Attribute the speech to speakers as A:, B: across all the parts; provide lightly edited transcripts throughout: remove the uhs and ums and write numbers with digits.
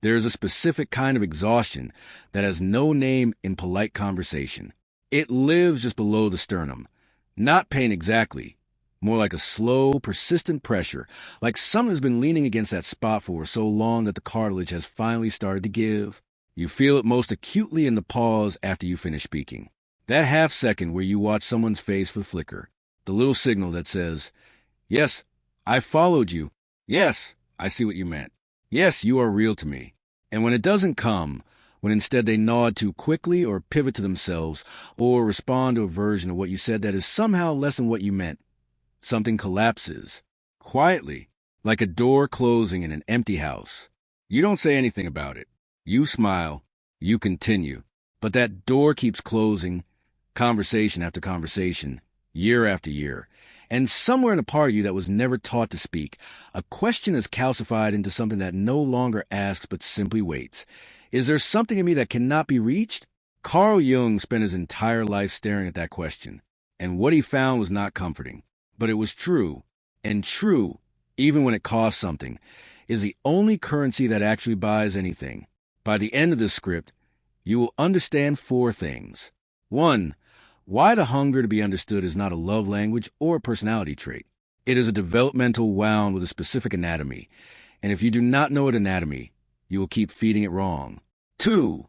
A: There is a specific kind of exhaustion that has no name in polite conversation. It lives just below the sternum. Not pain exactly, more like a slow, persistent pressure, like someone has been leaning against that spot for so long that the cartilage has finally started to give. You feel it most acutely in the pause after you finish speaking. That half second where you watch someone's face for the flicker, the little signal that says, "Yes, I followed you. Yes, I see what you meant. Yes, you are real to me." And when it doesn't come, when instead they nod too quickly or pivot to themselves or respond to a version of what you said that is somehow less than what you meant, something collapses, quietly, like a door closing in an empty house. You don't say anything about it. You smile. You continue. But that door keeps closing, conversation after conversation, year after year. And somewhere in a part of you that was never taught to speak, a question is calcified into something that no longer asks but simply waits. Is there something in me that cannot be reached? Carl Jung spent his entire life staring at that question, and what he found was not comforting. But it was true, and true, even when it cost something, is the only currency that actually buys anything. By the end of this script, you will understand 4 things. 1. Why the hunger to be understood is not a love language or a personality trait. It is a developmental wound with a specific anatomy, and if you do not know its anatomy, you will keep feeding it wrong. 2.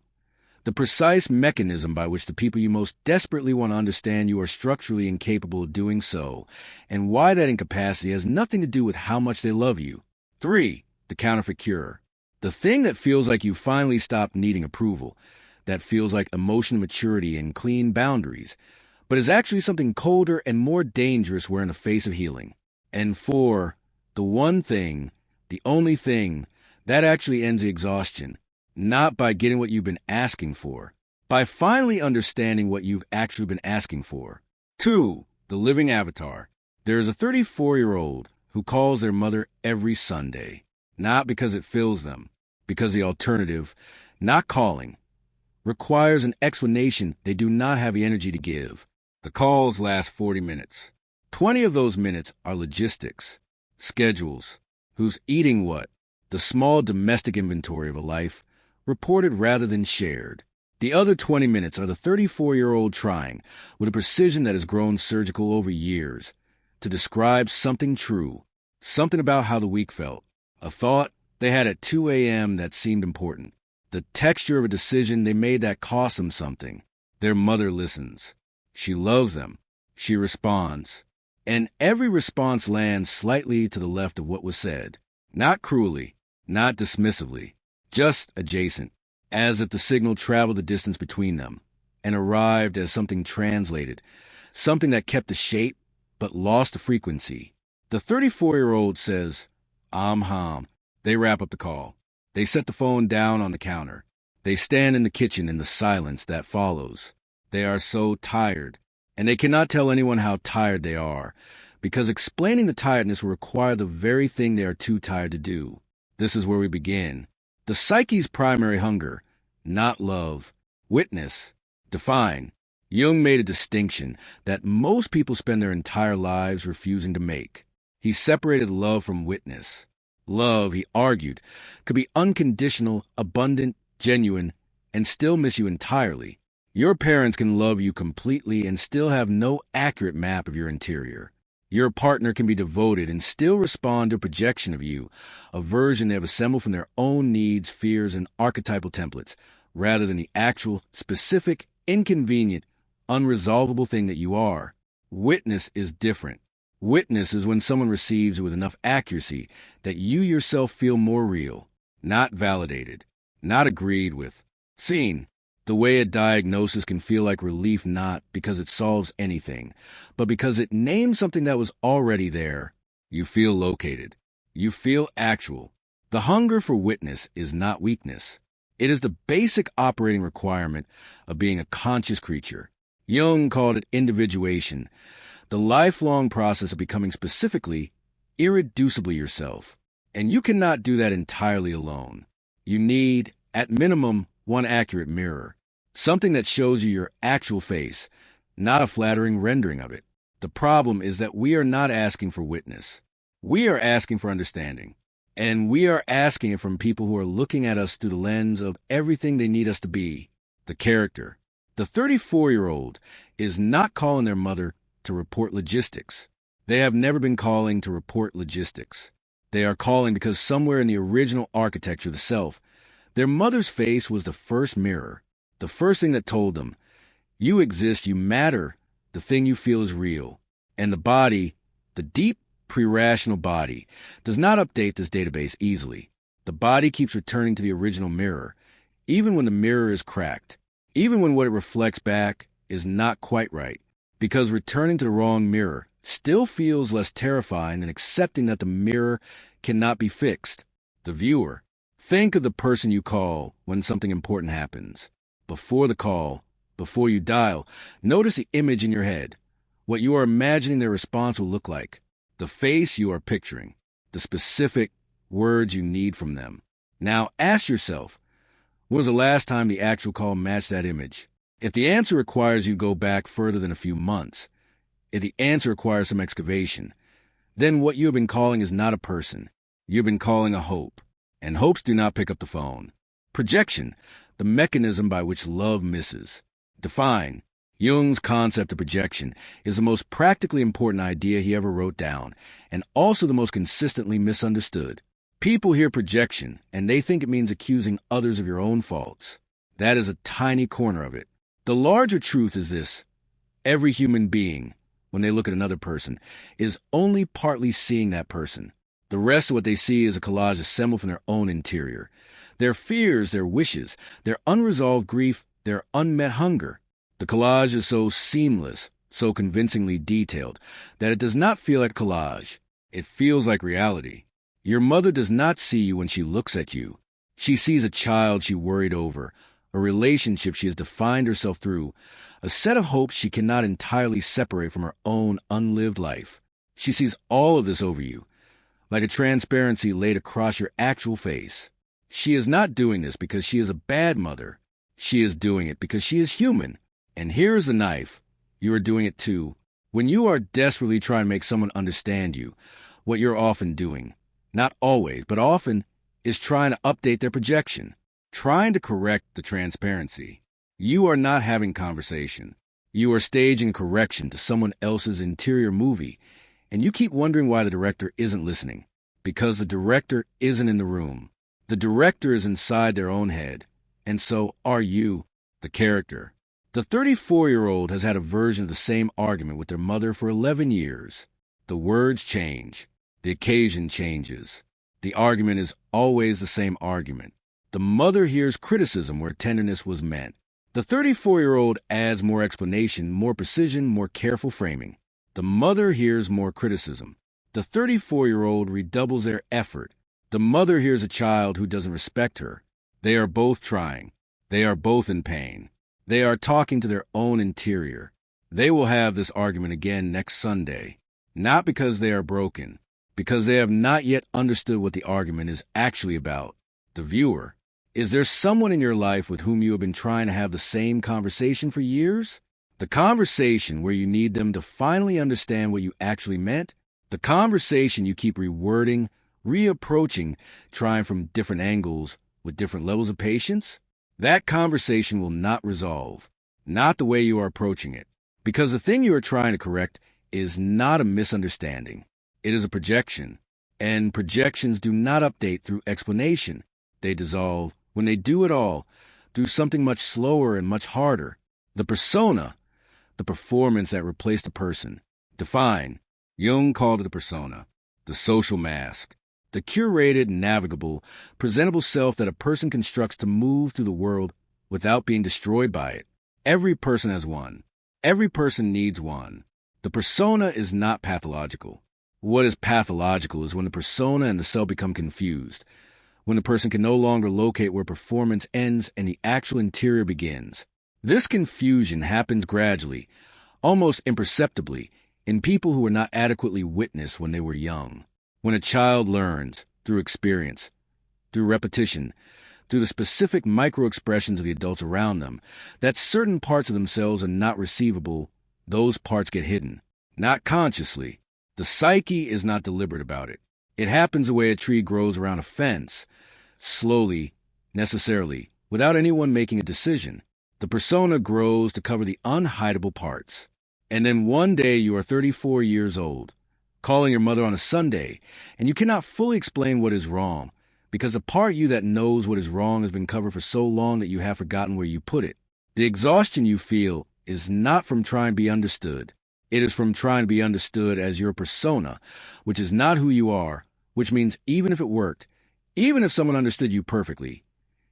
A: The precise mechanism by which the people you most desperately want to understand you are structurally incapable of doing so, and why that incapacity has nothing to do with how much they love you. 3. The counterfeit cure. The thing that feels like you finally stopped needing approval, that feels like emotional maturity and clean boundaries, but is actually something colder and more dangerous we're in the face of healing. And 4, the one thing, the only thing, that actually ends the exhaustion, not by getting what you've been asking for, by finally understanding what you've actually been asking for. 2, the living avatar. There is a 34-year-old who calls their mother every Sunday, not because it fills them, because the alternative, not calling, requires an explanation they do not have the energy to give. The calls last 40 minutes. 20 of those minutes are logistics, schedules, who's eating what, the small domestic inventory of a life, reported rather than shared. The other 20 minutes are the 34-year-old trying, with a precision that has grown surgical over years, to describe something true, something about how the week felt, a thought they had at 2 a.m. that seemed important, the texture of a decision they made that cost them something. Their mother listens. She loves them. She responds. And every response lands slightly to the left of what was said. Not cruelly, not dismissively, just adjacent, as if the signal traveled the distance between them and arrived as something translated, something that kept the shape but lost the frequency. The 34-year-old says, "Ham." They wrap up the call. They set the phone down on the counter. They stand in the kitchen in the silence that follows. They are so tired, and they cannot tell anyone how tired they are, because explaining the tiredness will require the very thing they are too tired to do. This is where we begin. The psyche's primary hunger, not love, witness, define. Jung made a distinction that most people spend their entire lives refusing to make. He separated love from witness. Love, he argued, could be unconditional, abundant, genuine, and still miss you entirely. Your parents can love you completely and still have no accurate map of your interior. Your partner can be devoted and still respond to a projection of you, a version they have assembled from their own needs, fears, and archetypal templates, rather than the actual, specific, inconvenient, unresolvable thing that you are. Witness is different. Witness is when someone receives it with enough accuracy that you yourself feel more real, not validated, not agreed with, seen. The way a diagnosis can feel like relief not because it solves anything, but because it names something that was already there. You feel located. You feel actual. The hunger for witness is not weakness. It is the basic operating requirement of being a conscious creature. Jung called it individuation, the lifelong process of becoming specifically, irreducibly yourself. And you cannot do that entirely alone. You need, at minimum, one accurate mirror, something that shows you your actual face, not a flattering rendering of it. The problem is that we are not asking for witness. We are asking for understanding. And we are asking it from people who are looking at us through the lens of everything they need us to be, the character. The 34-year-old is not calling their mother to report logistics. They have never been calling to report logistics. They are calling because somewhere in the original architecture of the self, their mother's face was the first mirror, the first thing that told them, you exist, you matter, the thing you feel is real. And the body, the deep pre-rational body, does not update this database easily. The body keeps returning to the original mirror, even when the mirror is cracked, even when what it reflects back is not quite right, because returning to the wrong mirror still feels less terrifying than accepting that the mirror cannot be fixed. The viewer. Think of the person you call when something important happens. Before the call, before you dial, notice the image in your head, what you are imagining their response will look like, the face you are picturing, the specific words you need from them. Now ask yourself, when was the last time the actual call matched that image? If the answer requires you to go back further than a few months, if the answer requires some excavation, then what you have been calling is not a person. You've been calling a hope, and hopes do not pick up the phone. Projection, the mechanism by which love misses. Define. Jung's concept of projection is the most practically important idea he ever wrote down, and also the most consistently misunderstood. People hear projection, and they think it means accusing others of your own faults. That is a tiny corner of it. The larger truth is this: every human being, when they look at another person, is only partly seeing that person. The rest of what they see is a collage assembled from their own interior. Their fears, their wishes, their unresolved grief, their unmet hunger. The collage is so seamless, so convincingly detailed, that it does not feel like collage. It feels like reality. Your mother does not see you when she looks at you. She sees a child she worried over, a relationship she has defined herself through, a set of hopes she cannot entirely separate from her own unlived life. She sees all of this over you, like a transparency laid across your actual face. She is not doing this because she is a bad mother. She is doing it because she is human. And here is the knife. You are doing it too. When you are desperately trying to make someone understand you, what you're often doing, not always, but often, is trying to update their projection, trying to correct the transparency. You are not having conversation. You are staging correction to someone else's interior movie, and you keep wondering why the director isn't listening. Because the director isn't in the room. The director is inside their own head, and so are you, the character. The 34-year-old has had a version of the same argument with their mother for 11 years. The words change. The occasion changes. The argument is always the same argument. The mother hears criticism where tenderness was meant. The 34-year-old adds more explanation, more precision, more careful framing. The mother hears more criticism. The 34-year-old redoubles their effort. The mother hears a child who doesn't respect her. They are both trying. They are both in pain. They are talking to their own interior. They will have this argument again next Sunday, not because they are broken, because they have not yet understood what the argument is actually about. The viewer. Is there someone in your life with whom you have been trying to have the same conversation for years? The conversation where you need them to finally understand what you actually meant? The conversation you keep rewording, reapproaching, trying from different angles with different levels of patience? That conversation will not resolve, not the way you are approaching it, because the thing you are trying to correct is not a misunderstanding. It is a projection, and projections do not update through explanation. They dissolve, when they do at all, through something much slower and much harder. The persona, the performance that replaced the person. Define. Jung called it a persona, the social mask, the curated, navigable, presentable self that a person constructs to move through the world without being destroyed by it. Every person has one. Every person needs one. The persona is not pathological. What is pathological is when the persona and the self become confused, when the person can no longer locate where performance ends and the actual interior begins. This confusion happens gradually, almost imperceptibly, in people who were not adequately witnessed when they were young. When a child learns, through experience, through repetition, through the specific micro-expressions of the adults around them, that certain parts of themselves are not receivable, those parts get hidden. Not consciously. The psyche is not deliberate about it. It happens the way a tree grows around a fence, slowly, necessarily, without anyone making a decision. The persona grows to cover the unhideable parts. And then one day you are 34 years old, calling your mother on a Sunday, and you cannot fully explain what is wrong, because the part you that knows what is wrong has been covered for so long that you have forgotten where you put it. The exhaustion you feel is not from trying to be understood. It is from trying to be understood as your persona, which is not who you are, which means even if it worked, even if someone understood you perfectly,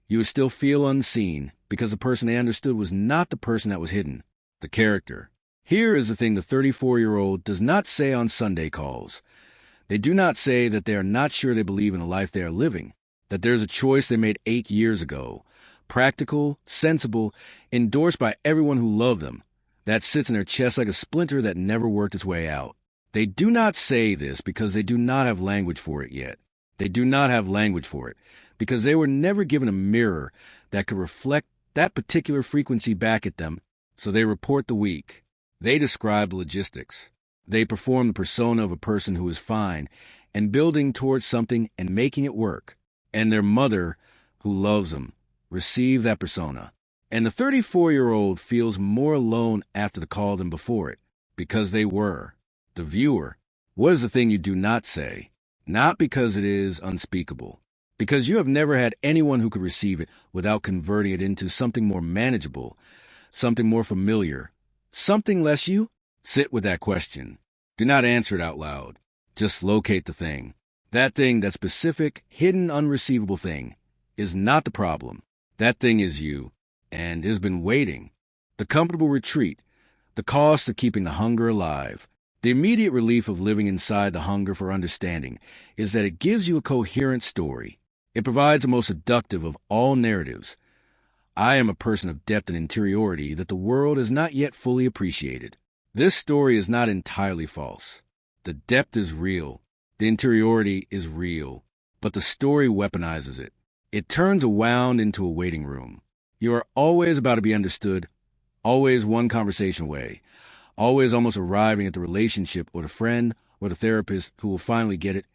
A: you would still feel unseen because the person they understood was not the person that was hidden, the character. Here is the thing the 34-year-old does not say on Sunday calls. They do not say that they are not sure they believe in the life they are living, that there's a choice they made 8 years ago, practical, sensible, endorsed by everyone who loved them, that sits in their chest like a splinter that never worked its way out. They do not say this because they do not have language for it yet. They do not have language for it because they were never given a mirror that could reflect that particular frequency back at them, so they report the weak. They describe logistics. They perform the persona of a person who is fine and building towards something and making it work. And their mother, who loves them, receive that persona. And the 34-year-old feels more alone after the call than before it, because they were. The viewer, what is the thing you do not say? Not because it is unspeakable, because you have never had anyone who could receive it without converting it into something more manageable, something more familiar, something less you? Sit with that question. Do not answer it out loud. Just locate the thing. That thing, that specific, hidden, unreceivable thing, is not the problem. That thing is you, and has been waiting. The comfortable retreat, the cost of keeping the hunger alive. The immediate relief of living inside the hunger for understanding is that it gives you a coherent story. It provides the most seductive of all narratives. I am a person of depth and interiority that the world has not yet fully appreciated. This story is not entirely false. The depth is real. The interiority is real. But the story weaponizes it. It turns a wound into a waiting room. You are always about to be understood, always one conversation away, always almost arriving at the relationship or the friend or the therapist who will finally get it.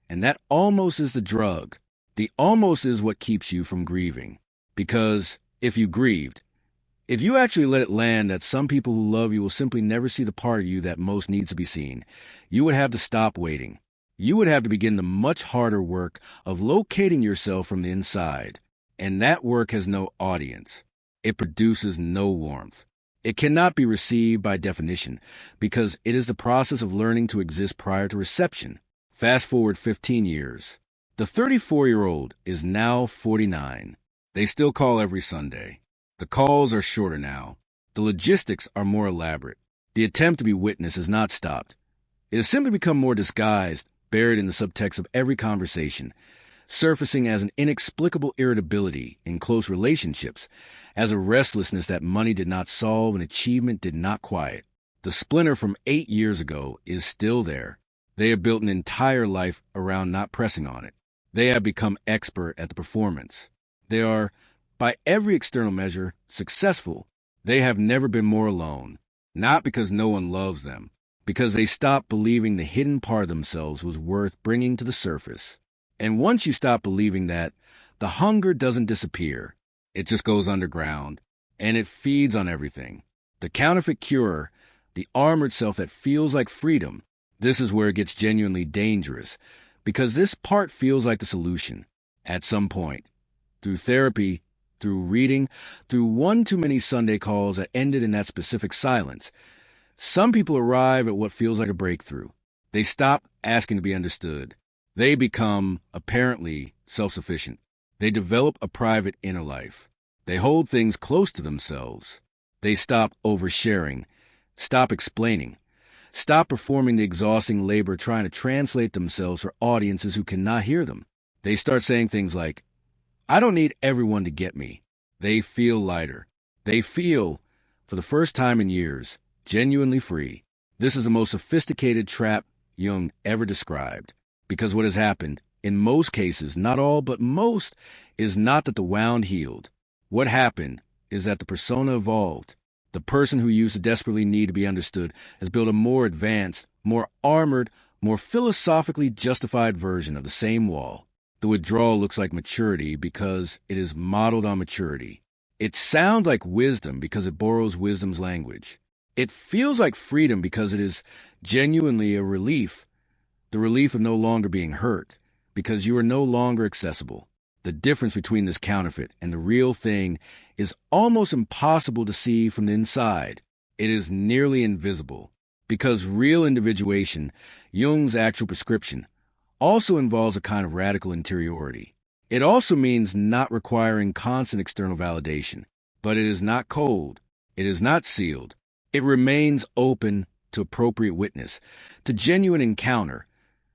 A: And that almost is the drug. The almost is what keeps you from grieving. Because if you grieved, if you actually let it land that some people who love you will simply never see the part of you that most needs to be seen, you would have to stop waiting. You would have to begin the much harder work of locating yourself from the inside. And that work has no audience. It produces no warmth. It cannot be received by definition because it is the process of learning to exist prior to reception. Fast forward 15 years. The 34-year-old is now 49. They still call every Sunday. The calls are shorter now. The logistics are more elaborate. The attempt to be witness has not stopped. It has simply become more disguised, buried in the subtext of every conversation, surfacing as an inexplicable irritability in close relationships, as a restlessness that money did not solve and achievement did not quiet. The splinter from 8 years ago is still there. They have built an entire life around not pressing on it. They have become expert at the performance. They are, by every external measure, successful. They have never been more alone, not because no one loves them, because they stopped believing the hidden part of themselves was worth bringing to the surface. And once you stop believing that, the hunger doesn't disappear. It just goes underground, and it feeds on everything. The counterfeit cure, the armored self that feels like freedom, this is where it gets genuinely dangerous, because this part feels like the solution, at some point. Through therapy, through reading, through one too many Sunday calls that ended in that specific silence, some people arrive at what feels like a breakthrough. They stop asking to be understood. They become, apparently, self-sufficient. They develop a private inner life. They hold things close to themselves. They stop oversharing, stop explaining, stop performing the exhausting labor trying to translate themselves for audiences who cannot hear them. They start saying things like, I don't need everyone to get me. They feel lighter. They feel, for the first time in years, genuinely free. This is the most sophisticated trap Jung ever described. Because what has happened, in most cases, not all, but most, is not that the wound healed. What happened is that the persona evolved. The person who used to desperately need to be understood has built a more advanced, more armored, more philosophically justified version of the same wall. The withdrawal looks like maturity because it is modeled on maturity. It sounds like wisdom because it borrows wisdom's language. It feels like freedom because it is genuinely a relief, the relief of no longer being hurt, because you are no longer accessible. The difference between this counterfeit and the real thing is almost impossible to see from the inside. It is nearly invisible, because real individuation, Jung's actual prescription, also involves a kind of radical interiority. It also means not requiring constant external validation, but it is not cold. It is not sealed. It remains open to appropriate witness, to genuine encounter,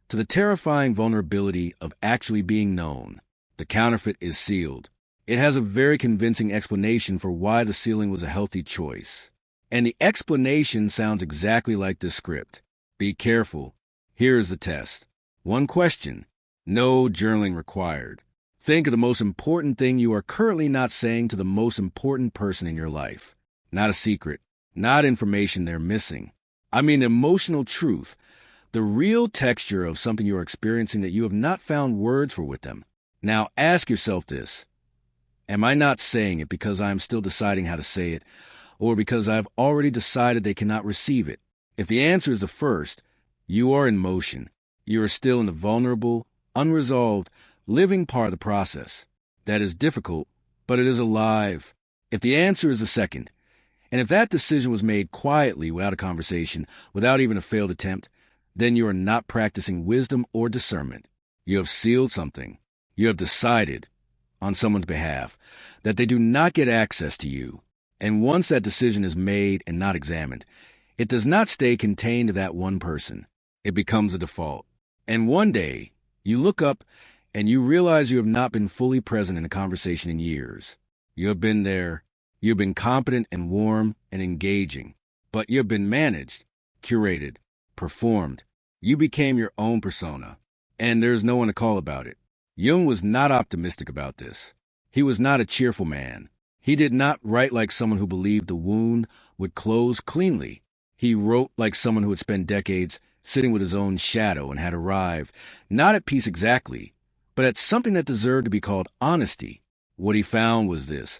A: to the terrifying vulnerability of actually being known. The counterfeit is sealed. It has a very convincing explanation for why the sealing was a healthy choice. And the explanation sounds exactly like this script. Be careful. Here is the test. One question. No journaling required. Think of the most important thing you are currently not saying to the most important person in your life. Not a secret. Not information they're missing. I mean emotional truth. The real texture of something you are experiencing that you have not found words for with them. Now ask yourself this. Am I not saying it because I am still deciding how to say it, or because I have already decided they cannot receive it? If the answer is the first, you are in motion. You are still in the vulnerable, unresolved, living part of the process. That is difficult, but it is alive. If the answer is the second, and if that decision was made quietly without a conversation, without even a failed attempt, then you are not practicing wisdom or discernment. You have sealed something. You have decided, on someone's behalf, that they do not get access to you. And once that decision is made and not examined, it does not stay contained to that one person. It becomes a default. And one day, you look up and you realize you have not been fully present in a conversation in years. You have been there. You have been competent and warm and engaging. But you have been managed, curated, performed. You became your own persona. And there is no one to call about it. Jung was not optimistic about this. He was not a cheerful man. He did not write like someone who believed the wound would close cleanly. He wrote like someone who had spent decades sitting with his own shadow and had arrived, not at peace exactly, but at something that deserved to be called honesty. What he found was this.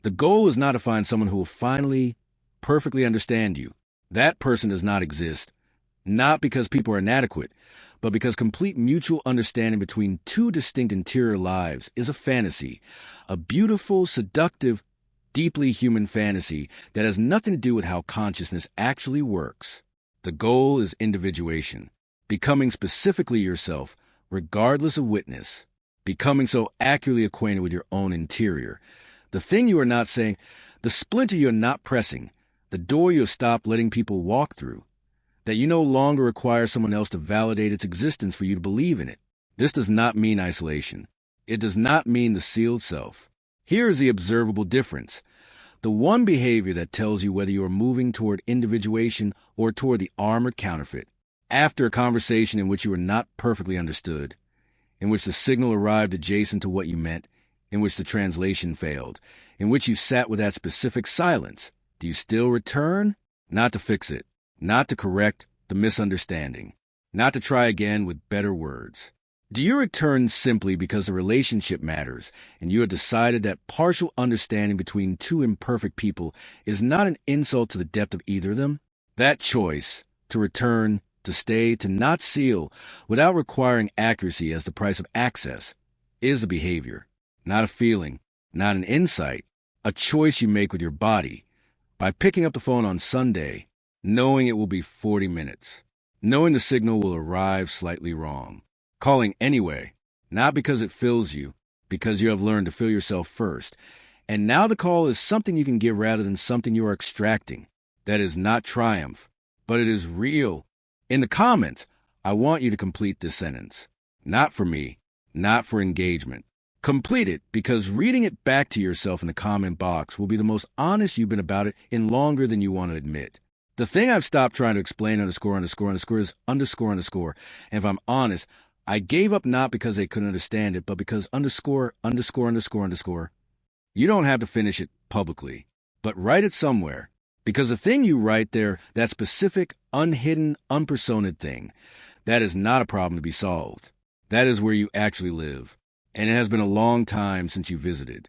A: The goal is not to find someone who will finally, perfectly understand you. That person does not exist, not because people are inadequate, but because complete mutual understanding between two distinct interior lives is a fantasy, a beautiful, seductive, deeply human fantasy that has nothing to do with how consciousness actually works. The goal is individuation, becoming specifically yourself, regardless of witness, becoming so accurately acquainted with your own interior. The thing you are not saying, the splinter you are not pressing, the door you have stopped letting people walk through, that you no longer require someone else to validate its existence for you to believe in it. This does not mean isolation. It does not mean the sealed self. Here is the observable difference. The one behavior that tells you whether you are moving toward individuation or toward the armored counterfeit. After a conversation in which you were not perfectly understood, in which the signal arrived adjacent to what you meant, in which the translation failed, in which you sat with that specific silence, do you still return? Not to fix it, not to correct the misunderstanding, not to try again with better words. Do you return simply because the relationship matters and you have decided that partial understanding between two imperfect people is not an insult to the depth of either of them? That choice, to return, to stay, to not seal, without requiring accuracy as the price of access, is a behavior, not a feeling, not an insight, a choice you make with your body. By picking up the phone on Sunday, knowing it will be 40 minutes, knowing the signal will arrive slightly wrong. Calling anyway, not because it fills you, because you have learned to fill yourself first. And now the call is something you can give rather than something you are extracting. That is not triumph, but it is real. In the comments, I want you to complete this sentence. Not for me, not for engagement. Complete it because reading it back to yourself in the comment box will be the most honest you've been about it in longer than you want to admit. The thing I've stopped trying to explain ___ is ___. And if I'm honest, I gave up not because they couldn't understand it, but because _____. You don't have to finish it publicly, but write it somewhere. Because the thing you write there, that specific unhidden, unpersonated thing. That is not a problem to be solved. That is where you actually live, and it has been a long time since you visited.